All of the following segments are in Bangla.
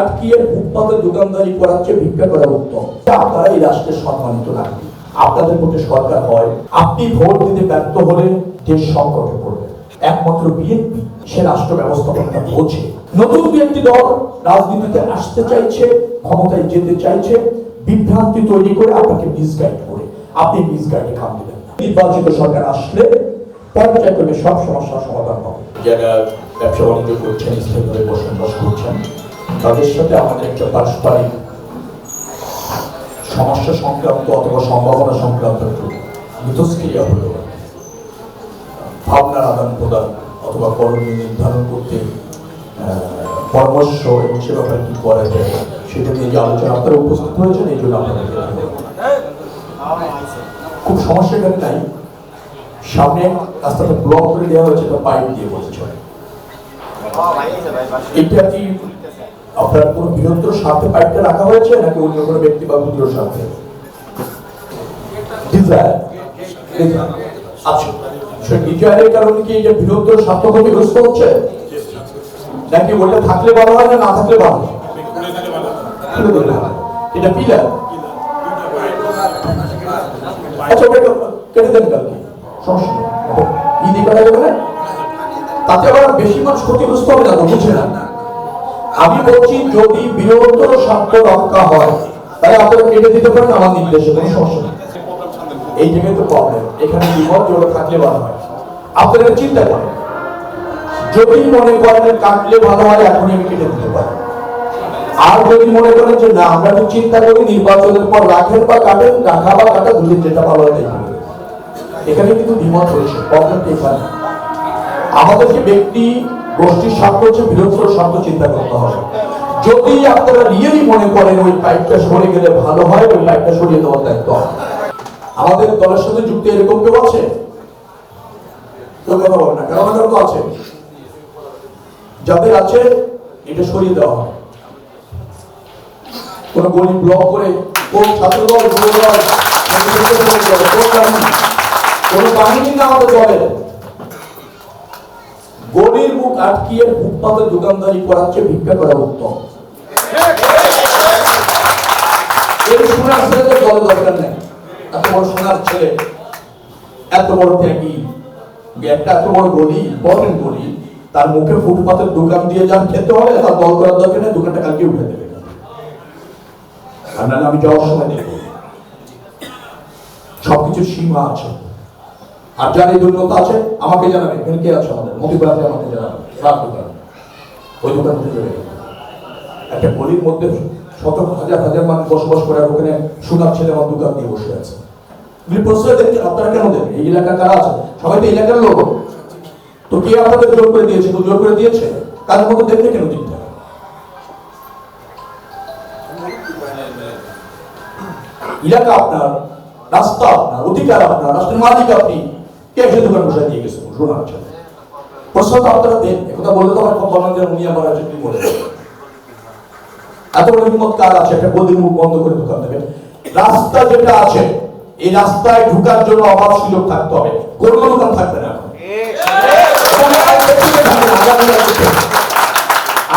আটকিয়ে ফুটপাতে দোকানদারি করার চেয়ে ভিক্ষা করা উত্তম। আপনারা এই রাষ্ট্রের সম্মানিত নাগরিক, আপনাদের মধ্যে সরকার হয়, আপনি ভোট দিতে ব্যর্থ হলে দেশ সংকটে পড়বে। একমাত্র বিএনপি সে রাষ্ট্র ব্যবস্থাপনাটা বোঝে। নতুন বিএনপি দল রাজনীতিতে আসতে চাইছে, ক্ষমতায় যেতে চাইছে, বিভ্রান্তি তৈরি করে আপনাকে মিসগাইড করে, আপনি মিসগাইডে কাম দিবেন না। নির্বাচিত সরকার আসলে পর্যায়ক্রমে সব সমস্যার সমাধান হবে। যারা ব্যবসা বাণিজ্য করছেন, স্থায়ীভাবে বসবাস করছেন, তাদের সাথে আমাদের একটা পারস্পরিক সমস্যা সংক্রান্ত অথবা সম্ভাবনা সংক্রান্ত একটু মিথস্ক্রিয়া হলো, ভাবনার আদান প্রদান অথবা করণীয় নির্ধারণ করতে পরামর্শ এবং সে ব্যাপারে কি করা যায় সেটা নিয়ে যে আলোচনা আপনারা উপস্থিত হয়েছেন, এই জন্য আপনাদেরকে খুব সমস্যা এখানে নাই। সামনে রাস্তাটা ব্লক করে দেওয়া হয়েছে, তো পাইপ দিয়ে বসেছে। এটা কি আপনার কোন বৃহত্তর স্বার্থে পাইপটা রাখা হয়েছে নাকি অন্য কোনো ব্যক্তি বা ক্ষুদ্র স্বার্থে? আচ্ছা, ডিজায়ারের কারণে কি এটা বৃহত্তর স্বার্থ ক্ষতিগ্রস্ত হচ্ছে নাকি ওটা থাকলে ভালো হয় না থাকলে ভালো হয়? এটা পিলার, আচ্ছা ওটা কেটে দেন কালকে, সমস্যা নেই, ঈদি করা যাবে না, তাতে আবার বেশি মানুষ ক্ষতিগ্রস্ত হবে না, তো বুঝছে না। আমি বলছি যদি বৃহত্তর স্বার্থ রক্ষা হয় তাহলে আপনারা কেটে দিতে পারেন আমার নির্দেশে, কোনো সমস্যা নেই। এই জায়গায় তো প্রবলেম, এখানে বিপদ জোরে থাকলে ভালো হয়। আপনারা চিন্তা করেন, যদি মনে করেন কাটলে ভালো হয় এখনই আমি কেটে দিতে পারি, আর যদি মনে করেন যে না আমরা তো চিন্তা করি নির্বাচনের পর রাখেন বা কাটেন, রাখা বা কাটা দুদিন যেটা ভালো হয় তাই করবেন। এখানে কিন্তু দ্বিমত হয়েছে, প্রবলেমটা এখানে। আমাদেরকে ব্যক্তি গোষ্ঠীর স্বার্থ হচ্ছে বৃহত্তর স্বার্থ চিন্তা করতে হবে। যদি আপনারা রিয়েলি মনে করেন ওই পাইপটা সরে গেলে ভালো হয়, ওই পাইপটা সরিয়ে দেওয়ার দায়িত্ব আমাদের দলের সাথে যুক্ত এরকম কেউ আছে? কেউ কথা বলেন না, কারণ তো আছে, যাদের আছে এটা সরিয়ে দেওয়া হয়। কোন গলি ব্লক করে কোন ছাত্রদল কোন বাহিনী না আমাদের দলে গলির মুখ আটকিয়ে ফুটপাতে দোকানদারি করার চেয়ে ভিক্ষা করা উত্তম। এই সোনার ছেলেদের দলে দরকার নেই। এত বড় সোনার ছেলে, এত বড় ত্যাগী, একটা এত বড় গলি, ইম্পর্টেন্ট গলি, তার মুখে ফুটপাতের দোকান দিয়ে যান খেতে হবে, তার দল করার দরকার নেই, দোকানটা কালকে উঠে দেবে। আর নাহলে আমি যাওয়ার সময় দেখবো সবকিছুর সীমা আছে। আর যার এই দুর্বলতা আছে আমাকে জানাবে, এখানে কে আছে আমাদের মতিপুর আছে, আমাকে জানাবে, ওই দোকান থেকে যাবে। একটা গলির মধ্যে শত হাজার হাজার মানুষ বসবাস করে, আর ওখানে সোনার ছেলে আমার দোকান দিয়ে বসে আছে। প্রশ্রয় দেখছেন আপনারা কেন দেন? এই এলাকার কারা আছে? সবাই তো এলাকার লোক। তো কে আপনাদের জোর করে দিয়েছে? তো জোর করে দিয়েছে, কাদের মতো দেখলে কেন দিতে? এলাকা আপনার, রাস্তা আপনার, অধিকার আপনার, রাষ্ট্রের মালিক আপনি, কে এসে দোকান বসায় দিয়ে গেছে সোনার ছেলে? প্রশ্ন তো আপনারা দেন, একথা বললে তো আমার কম বলেন যে উনি আমার আছে কি বলে। এত বড় হিম্মত কার আছে একটা গদির মুখ বন্ধ করে দোকান দেবে? রাস্তা যেটা আছে এই রাস্তায় ঢুকার জন্য অবাধ সুযোগ থাকতে হবে, কোনো দোকান থাকবে না।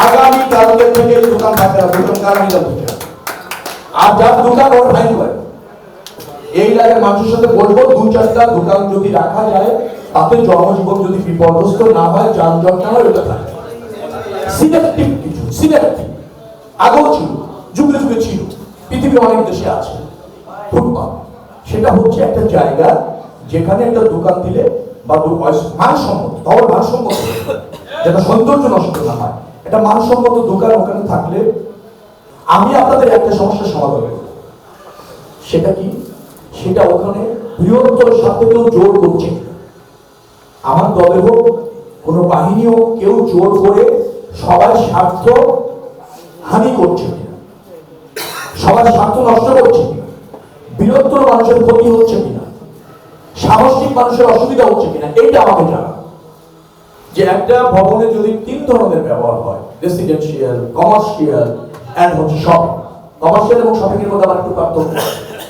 আগামী কালকে থেকে দোকান থাকবে না, দোকান আগামী কাল থেকে। আর যার দোকান ওর ফাইন করে। এই এলাকার মানুষের সাথে বলবো, দু চারটা দোকান যদি রাখা যায় তাতে জনজীবন যদি বিপর্যস্ত না হয়, যানজট না হয়, ওটা থাকে সিলেক্টিভ কিছু, সিলেক্টিভ। আগেও ছিল, যুগে যুগে ছিল, পৃথিবীর অনেক দেশে আছে ফুটপাত। সেটা হচ্ছে একটা জায়গা যেখানে একটা দোকান দিলে বা মানসম্মত, তবে মানসম্মত যেটা সৌন্দর্য নষ্ট না হয়, একটা মানসম্মত দোকান ওখানে থাকলে আমি আপনাদের একটা সমস্যার সমাধান করব। সেটা কি? সেটা ওখানে বৃহত্তর সাথে কেউ জোর করছে, আমার দলে হোক কোনো বাহিনী হোক, কেউ জোর করে সবার স্বার্থ হানি করছে কিনা, সবার স্বার্থ নষ্ট করছে কিনা, বৃহত্তর মানুষের ক্ষতি হচ্ছে কিনা, সামষ্টিক মানুষের অসুবিধা হচ্ছে কিনা, এইটা আমাকে জানা। যে একটা ভবনে যদি তিন ধরনের ব্যবহার হয়, রেসিডেন্সিয়াল, কমার্শিয়াল এন্ড হচ্ছে শপিং। কমার্শিয়াল এবং শপিং এর মধ্যে আবার একটু পার্থক্য।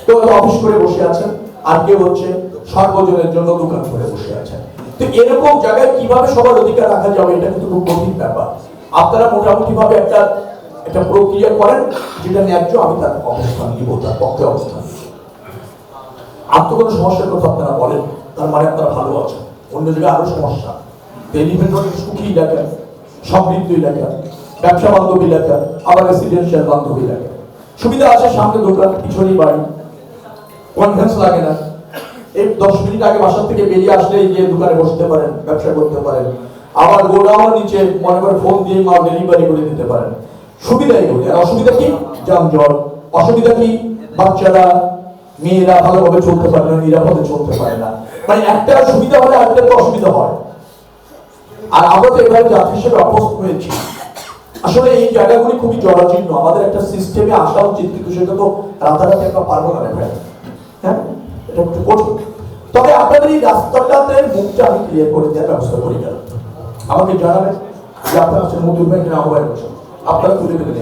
কেউ অফিস করে বসে আছেন, আর কেউ হচ্ছে সর্বজনের জন্য দোকান করে বসে আছেন। তো এরকম জায়গায় কিভাবে সবার অধিকার রাখা যাবে, এটা কিন্তু খুব কঠিন ব্যাপার। আপনারা মোটামুটি ভাবে একটা একটা প্রক্রিয়া করেন, যেটা ন্যায্য আমি তার অবস্থান নিব, তার পক্ষে অবস্থান। আর তো কোনো সমস্যার কথা আপনারা বলেন, তার মানে আপনারা ভালো আছেন। অন্য জায়গায় আরো সমস্যা, সুখী এলাকা, সমৃদ্ধ এলাকা, ব্যবসা বান্ধব এলাকা, আবার রেসিডেন্সিয়াল বান্ধব এলাকা। সুবিধা আছে, সামনে দোকান, পিছনেই বাড়ি, কনফারেন্স লাগে না। এই 10 মিনিট আগে বাসার থেকে বেরিয়ে আসলে গিয়ে দোকানে বসতে পারেন, ব্যবসা করতে পারেন। আবার গোডাউনের নিচে মনে করে ফোন দিয়ে মাল ডেলিভারি করে দিতে পারেন। সুবিধা এগুলো। আর অসুবিধা কি? যানজট। অসুবিধা কি? বাচ্চারা, মেয়েরা ভালোভাবে চলতে পারে না, নিরাপদে চলতে পারে না। মানে একটা সুবিধা হলে আরেকটা তো অসুবিধা হয়। আর আমরা তো এভাবে জাতি হিসেবে অভ্যস্ত হয়েছি। আসলে এই জায়গাগুলি খুবই জরাজীর্ণ, আমাদের একটা সিস্টেমে আসা উচিত, কিন্তু সেটা তো রাতারাতি আমরা পারবো না। হ্যাঁ, এটা একটু কঠিন। তবে আপনাদের এই রাস্তাটাতে মুখটা আমি ক্লিয়ার করে দেওয়ার ব্যবস্থা করে গেলাম। আমাকে জানাবেন যে আপনার হচ্ছে মধুর ভাই কিনা আহ্বায়ক বসে, আপনারা তুলে দেবেন।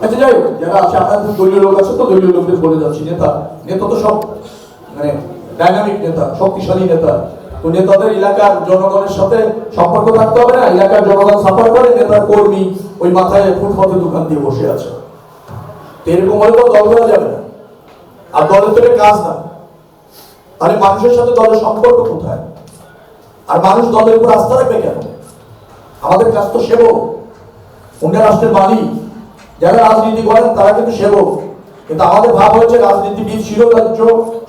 আচ্ছা, যাই হোক, যারা আছে আপনাদের দলীয় লোক আছে তো দলীয় লোকদের বলে যাচ্ছি, নেতা নেতা তো সব মানে ডাইনামিক নেতা, শক্তিশালী নেতা। তো নেতাদের এলাকার জনগণের সাথে সম্পর্ক থাকতে হবে না। এলাকার জনগণ সাফার করে, নেতার কর্মী ওই মাথায় ফুটপাতে দোকান দিয়ে বসে আছে। তো এরকম হলে তো দল করা যাবে না, আর দলের তো কাজ না। তাহলে মানুষের সাথে দলের সম্পর্ক কোথায়? আর মানুষ দলের উপর আস্থা রাখবে কেন? আমাদের কাজ তো সেবক, অন্য রাষ্ট্রের মালিক। যারা রাজনীতি করেন তারা কিন্তু সেবক, কিন্তু আমাদের ভাব হয়েছে রাজনীতিবিদ শিরোধার্য,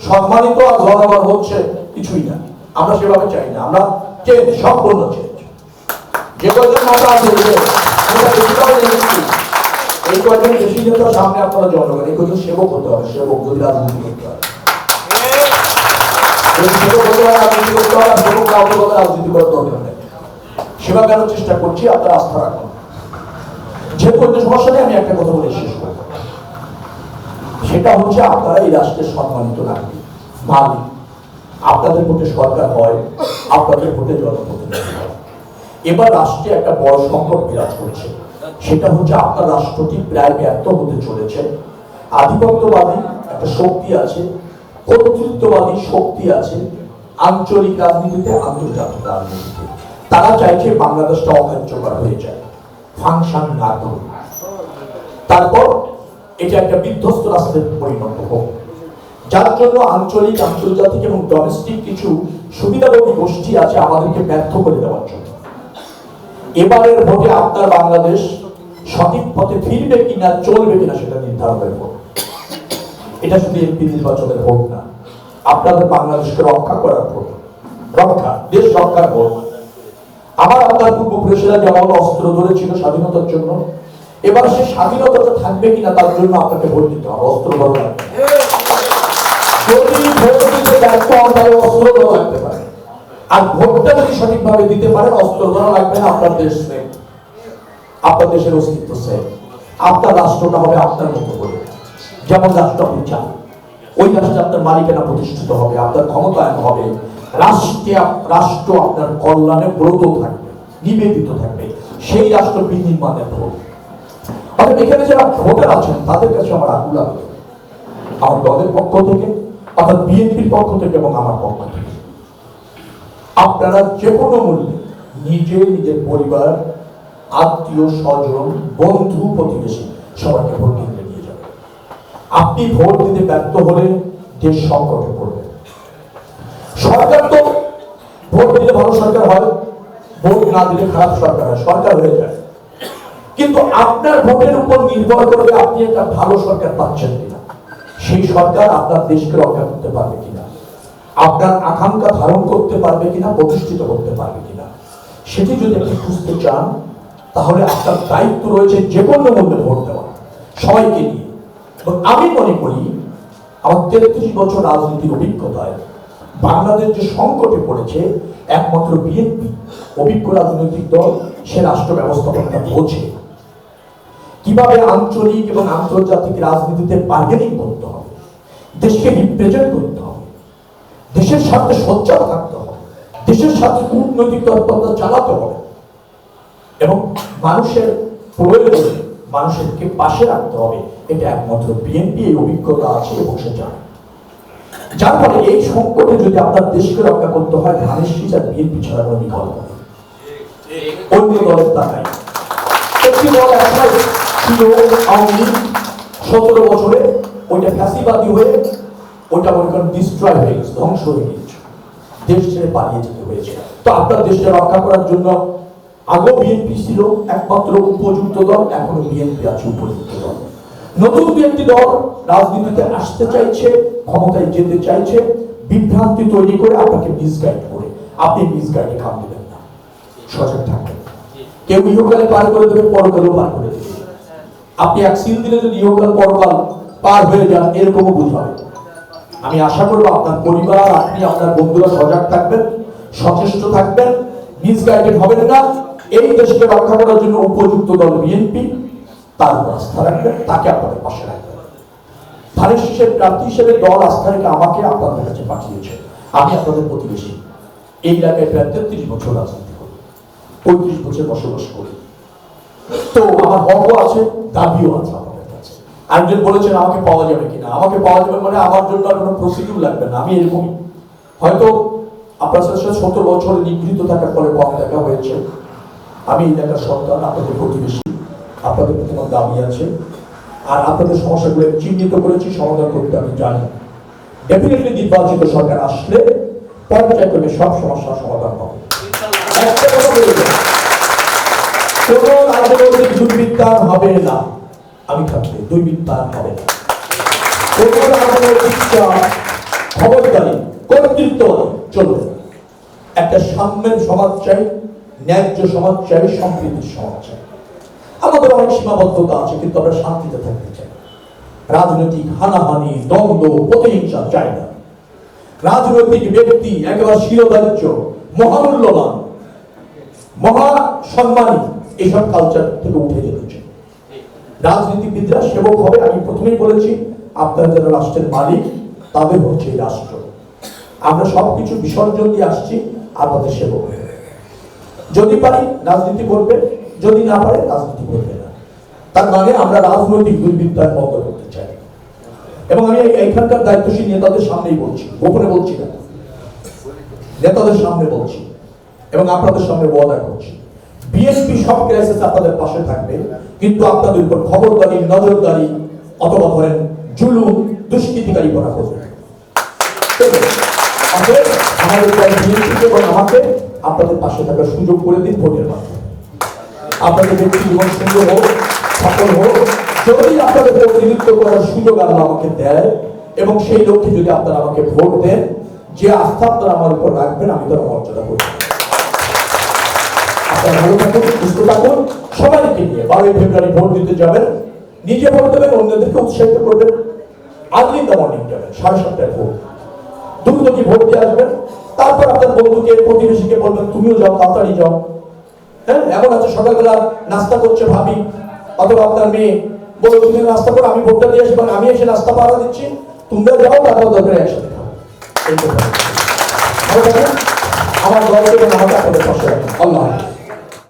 সম্মানিত, আর জনগণ হচ্ছে কিছুই না। আমরা সেভাবে চাই না, আমরা চেঞ্জ, সম্পূর্ণ চেঞ্জ। যে কয়েকজন মাথা আছে এই কয়েকজন বেশি নেতার সামনে আপনারা জনগণ, এই কয়েকজন সেবক হতে হবে। সেবক যদি রাজনীতি করতে হয়, রাজনীতি করতে হবে, সেবা করার চেষ্টা করছি। আপনারা আস্থা রাখুন। যে কোনো সমস্যা নেই, আমি একটা কথা বলে শেষ করব। সেটা হচ্ছে আপনারা এই রাষ্ট্রের সম্মানিত নাগরিক, মালিক। আপনাদের ভোটে সরকার হয়, আপনাদের ভোটে জনপ্রতিনিধি হয়। এবার রাষ্ট্রে একটা বড় সংকট বিরাজ করছে, সেটা হচ্ছে আপনার রাষ্ট্রটি প্রায় ব্যর্থ হতে চলেছে। আধিপত্যবাদী একটা শক্তি আছে, কর্তৃত্ববাদী শক্তি আছে, আঞ্চলিক রাজনীতিতে, আন্তর্জাতিক রাজনীতিতে। তারা চাইছে বাংলাদেশটা অকার্যকর হয়ে যায়, ফাংশন না করুন। তারপর এটা একটা বিধ্বস্ত রাষ্ট্রে পরিণত হোক, যার জন্য আঞ্চলিক, আন্তর্জাতিক এবং ডোমেস্টিক কিছু সুবিধাভোগী গোষ্ঠী আছে আমাদেরকে ব্যর্থ করে দেওয়ার জন্য। এবারের ভোটে আপনার বাংলাদেশ সঠিক পথে ফিরবে কিনা, চলবে কিনা, সেটা নির্ধারণের ভোট। এটা শুধু এমপি নির্বাচনের ভোট না, আপনাদের বাংলাদেশকে রক্ষা করার ভোট, রক্ষা, দেশ রক্ষার ভোট। আমার আপনার পূর্বপুরুষেরা যেমন অস্ত্র ধরেছিল স্বাধীনতার জন্য, এবার সে স্বাধীনতাটা থাকবে কিনা তার জন্য আপনাকে ভোট দিতে হবে। অস্ত্র ধরা লাগবে, যদি ভোট দিতে ব্যর্থ হন তাহলে অস্ত্র ধরা লাগতে পারে। আর ভোটটা যদি সঠিকভাবে দিতে পারেন, অস্ত্র ধরা লাগবে না। আপনার দেশ নেই, আপনার দেশের অস্তিত্ব চাই, আপনার রাষ্ট্রটা হবে আপনার মতো করে, যেমন রাষ্ট্র আপনি চান। ওই রাষ্ট্রে আপনার মালিকানা প্রতিষ্ঠিত হবে, আপনার ক্ষমতায়ন হবে, রাষ্ট্র আপনার কল্যাণে ব্রত থাকবে, নিবেদিত থাকবে। সেই রাষ্ট্র বিনির্মাণের ভোট। অর্থাৎ এখানে যারা ভোটার আছেন তাদের কাছে আমার আকুল আবেদন, আমার দলের পক্ষ থেকে, অর্থাৎ বিএনপির পক্ষ থেকে এবং আমার পক্ষ থেকে, আপনারা যে কোনো মূল্যে নিজের পরিবার, আত্মীয় স্বজন, বন্ধু, প্রতিবেশী সবাইকে ভোট কেন্দ্রে নিয়ে যাবেন। আপনি ভোট দিতে ব্যর্থ হলে দেশ সংকটে পড়বে। সরকার তো ভোট দিলে ভালো সরকার হয়, ভোট না দিলে খারাপ সরকার হয়, সরকার হয়ে যায়। কিন্তু আপনার ভোটের উপর নির্ভর করবে আপনি একটা ভালো সরকার পাচ্ছেন কিনা, সেই সরকার আপনার দেশকে রক্ষা করতে পারবে কিনা, আপনার আকাঙ্ক্ষা ধারণ করতে পারবে কিনা, প্রতিষ্ঠিত করতে পারবে কিনা। সেটি যদি আপনি বুঝতে চান, তাহলে আপনার দায়িত্ব রয়েছে যে কোনো মূল্যে ভোট দেওয়া, সবাইকে নিয়ে। এবং আমি মনে করি আমার 33 বছর রাজনীতির অভিজ্ঞতায় বাংলাদেশ যে সংকটে পড়েছে, একমাত্র বিএনপি, অভিজ্ঞ রাজনৈতিক দল, সে রাষ্ট্র ব্যবস্থাপনাটা বোঝে কিভাবে আঞ্চলিক এবং আন্তর্জাতিক রাজনীতিতে বার্গেনিং করতে হবে, দেশকে রিপ্রেজেন্ট করতে হবে, দেশের সাথে সোচ্চার থাকতে হবে, দেশের সাথে কূটনৈতিক তৎপরতা চালাতে হবে এবং মানুষের প্রয়োজনে মানুষকে পাশে রাখতে হবে। এটা একমাত্র বিএনপি এই অভিজ্ঞতা আছে এবং সে জানে। যার ফলে এই সংকটে যদি আপনার দেশকে রক্ষা করতে হয়, ধানের শীষ আর বিএনপি ছাড়া কোনো বিকল্প নেই, অন্য দলের তা নাই। একটি দল একসময় ছিল আওয়ামী লীগ, 17 বছরে ওইটা ফ্যাসিবাদী হয়ে ওইটা মনে করেন ডিস্ট্রয় হয়ে গেছে, ধ্বংস হয়ে গেছে, দেশ ছেড়ে পালিয়ে যেতে হয়েছে। তো আপনার দেশটা রক্ষা করার জন্য আগেও বিএনপি ছিল একমাত্র উপযুক্ত দল, এখনো বিএনপি আছে উপযুক্ত দল। নতুন দু একটি দল রাজনীতিতে আসতে চাইছে, ক্ষমতায় যেতে চাইছে, বিভ্রান্তি তৈরি করে আপনাকে মিসগাইড করে। আপনি মিসগাইডে খাম দেবেন না, সজাগ থাকবেন। কেউ ইহকালে পার করে দেবে, পরকালেও পার করে দেবে। আপনি এক সিল দিলে যদি ইহকাল পরকাল পার হয়ে যান, এরকমও বুঝাবে। আমি আশা করবো আপনার পরিবার, আপনি আপনার বন্ধুরা সজাগ থাকবেন, সচেষ্ট থাকবেন, মিসগাইডেড হবেন না। এই দেশকে রক্ষা করার জন্য উপযুক্ত দল বিএনপি, তার উপর আস্থা রাখবেন, তাকে আপনাদের পাশে রাখবেন। ধানের শীষের প্রার্থী হিসেবে দল আস্থা রেখে আমাকে আপনাদের কাছে পাঠিয়েছে। আমি আপনাদের প্রতিবেশী, এই এলাকায় প্রায় 33 বছর রাজনীতি করি, 35 বছর বসবাস করি। তো আমার হকও আছে, দাবিও আছে আপনাদের কাছে। একজন বলেছেন আমাকে পাওয়া যাবে কিনা, আমাকে পাওয়া যাবে মানে আমার জন্য আর কোনো প্রসিডিউর লাগবে না। আমি এরকমই, হয়তো আপনার সাথে 17 বছর নিগৃহীত থাকার পরে কম দেখা হয়েছে। আমি এলাকার সন্তান, আপনাদের প্রতিবেশী, আপনাদের প্রতি আমার দাবি আছে। আর আপনাদের সমস্যাগুলো চিহ্নিত করেছি, সমাধান করতে আমি জানি। ডেফিনেটলি নির্বাচিত সরকার আসলে পর্যায়ক্রমে সব সমস্যার সমাধান হবে। একটা কথা বলে দেব, কোন রাজনৈতিক দুর্বৃত্তায়ন হবে না, আমি থাকতে দুর্বৃত্তায়ন হবে না। কোন রাজনৈতিক খবরদারি, কর্তৃত্ববাদী চলবে না। একটা সাম্যের সমাজ চাই, ন্যায্য সমাজ চাই, সম্প্রীতির সমাজ চাই। আমাদের অনেক সীমাবদ্ধতা আছে, কিন্তু আমরা শান্তিতে থাকতে চাই। রাজনৈতিক হানাহানি, দ্বন্দ্ব, প্রতিহিংসা চাই না। রাজনৈতিক ব্যক্তি একেবারে শিরোধার্য, মহামূল্যবান, মহা সম্মানী, এইসব কালচার থেকে উঠে যেতে চাই। রাজনীতিবিদরা সেবক হবে। আমি প্রথমেই বলেছি, আপনারা যারা রাষ্ট্রের মালিক, তাদের হচ্ছে এই রাষ্ট্র। আমরা সবকিছু বিসর্জন দিয়ে আসছি, আপনাদের সেবক হবে। যদি পারি রাজনীতি করবে, যদি না পারে রাজনীতি করবে না। তার মানে আমরা রাজনৈতিক দুর্বৃত্তায়ন বন্ধ করতে চাই। এবং আমি এইখানকার দায়িত্বশীল নেতাদের সামনেই বলছি, গোপনে বলছি না, নেতাদের সামনে বলছি এবং আপনাদের সামনে ওয়াদা করছি, বিএনপি সব ক্রাইসিস আপনাদের পাশে থাকবে, কিন্তু আপনাদের উপর খবরদারি, নজরদারি অথবা ধরেন জুলুম, দুষ্কৃতিকারী করা করবে। আমাকে আপনাদের পাশে থাকার সুযোগ করে দিন ভোটের মাধ্যমে। আপনাদের ব্যক্তি জীবন সুন্দর হোক, সফল হোক। যদি আপনাদের প্রতিনিধিত্ব করার সুযোগ আল্লাহ আমাকে দেয় এবং সেই লক্ষ্যে যদি আপনারা আমাকে ভোট দেন, যে আস্থা আপনারা আমার উপর রাখবেন, আমি তার মর্যাদা করব। আপনারা ভালো থাকুন, সুস্থ থাকুন। সবাইকে নিয়ে 12 ফেব্রুয়ারি ভোট দিতে যাবেন, নিজে ভোট দেবেন, অন্যদেরকে উৎসাহিত করবেন। আর্লি ইন দ্য মর্নিং যাবেন, 7:30টায় ভোট, দ্রুত কি ভোট দিয়ে আসবেন। তারপর আপনার বন্ধুকে, প্রতিবেশীকে বলবেন তুমিও যাও, তাড়াতাড়ি যাও। হ্যাঁ, এমন আছে সকালবেলা নাস্তা করছে ভাবি অথবা আপনার মেয়ে, বলো তুমি নাস্তা করো, আমি ভোটটা দিয়ে আসবো, আমি এসে নাস্তা পাড়া দিচ্ছি, তোমরা যাও, তারপর দরকার একসাথে খাও। আমার দলকে এবং আমাকে আপনাদের পাশে রাখেন। আল্লাহ।